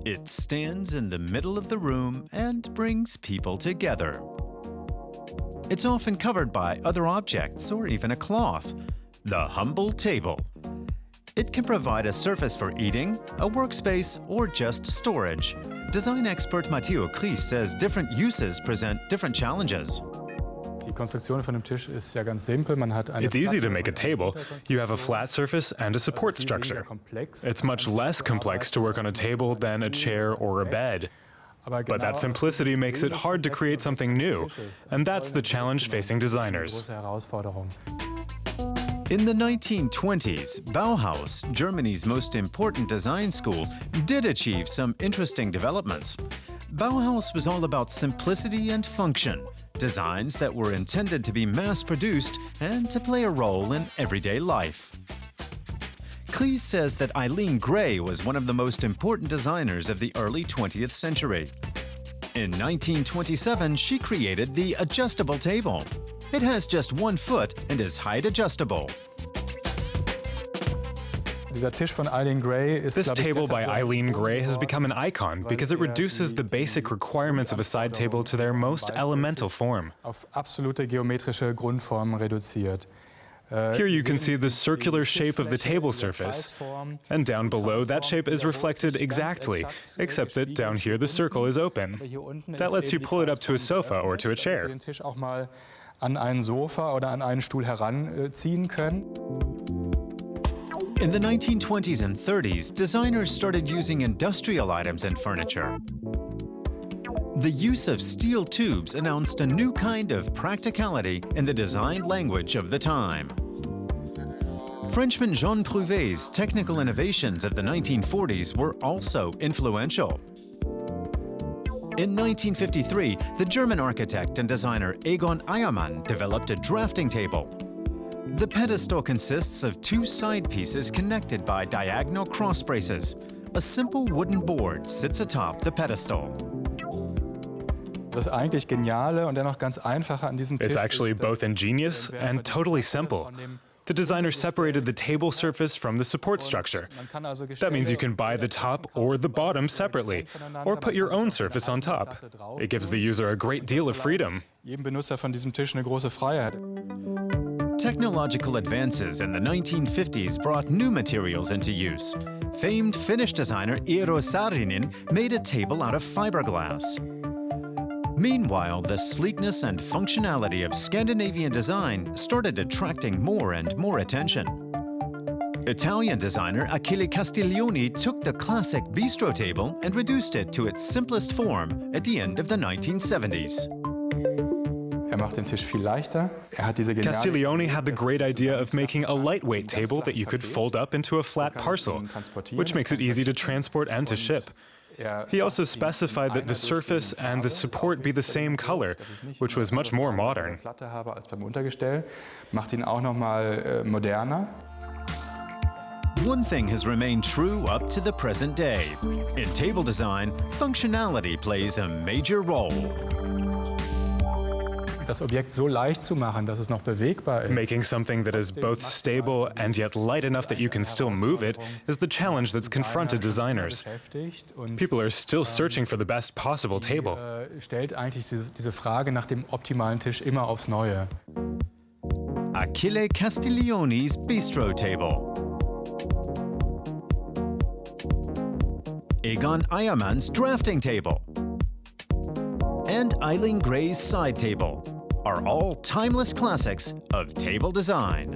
It stands in the middle of the room and brings people together. It's often covered by other objects or even a cloth. The humble table. It can provide a surface for eating, a workspace, or just storage. Design expert Matteo Kries says different uses present different challenges. It's easy to make a table. You have a flat surface and a support structure. It's much less complex to work on a table than a chair or a bed. But that simplicity makes it hard to create something new, and that's the challenge facing designers. In the 1920s, Bauhaus, Germany's most important design school, did achieve some interesting developments. Bauhaus was all about simplicity and function, designs that were intended to be mass-produced and to play a role in everyday life. Kries says that Eileen Gray was one of the most important designers of the early 20th century. In 1927, she created the adjustable table. It has just one foot and is height adjustable. This table by Eileen Gray has become an icon because it reduces the basic requirements of a side table to their most elemental form. Here you can see the circular shape of the table surface, and down below that shape is reflected exactly, except that down here the circle is open. That lets you pull it up to a sofa or to a chair. An einen Sofa oder an einen Stuhl heranziehen können. In the 1920s and 30s, designers started using industrial items in furniture. The use of steel tubes announced a new kind of practicality in the design language of the time. Frenchman Jean Prouvé's technical innovations of the 1940s were also influential. In 1953, the German architect and designer Egon Eiermann developed a drafting table. The pedestal consists of two side pieces connected by diagonal cross braces. A simple wooden board sits atop the pedestal. Das eigentlich Geniale und dennoch ganz Einfache an diesem Tisch It's actually both ingenious and totally simple. The designer separated the table surface from the support structure. That means you can buy the top or the bottom separately, or put your own surface on top. It gives the user a great deal of freedom. Jedem Benutzer von diesem Tisch eine große Freiheit. Technological advances in the 1950s brought new materials into use. Famed Finnish designer Eero Saarinen made a table out of fiberglass. Meanwhile, the sleekness and functionality of Scandinavian design started attracting more and more attention. Italian designer Achille Castiglioni took the classic bistro table and reduced it to its simplest form at the end of the 1970s. Castiglioni had the great idea of making a lightweight table that you could fold up into a flat parcel, which makes it easy to transport and to ship. He also specified that the surface and the support be the same color, which was much more modern. One thing has remained true up to the present day. In table design, functionality plays a major role. Das Objekt so leicht zu machen, dass es noch bewegbar ist. Making something that is both stable and yet light enough that you can still move it is the challenge that's confronted designers. People are still searching for the best possible table. Stellt eigentlich diese Frage nach dem optimalen Tisch immer aufs Neue. Achille Castiglioni's Bistro Table. Egon Eiermann's Drafting Table. And Eileen Gray's Side Table are all timeless classics of table design.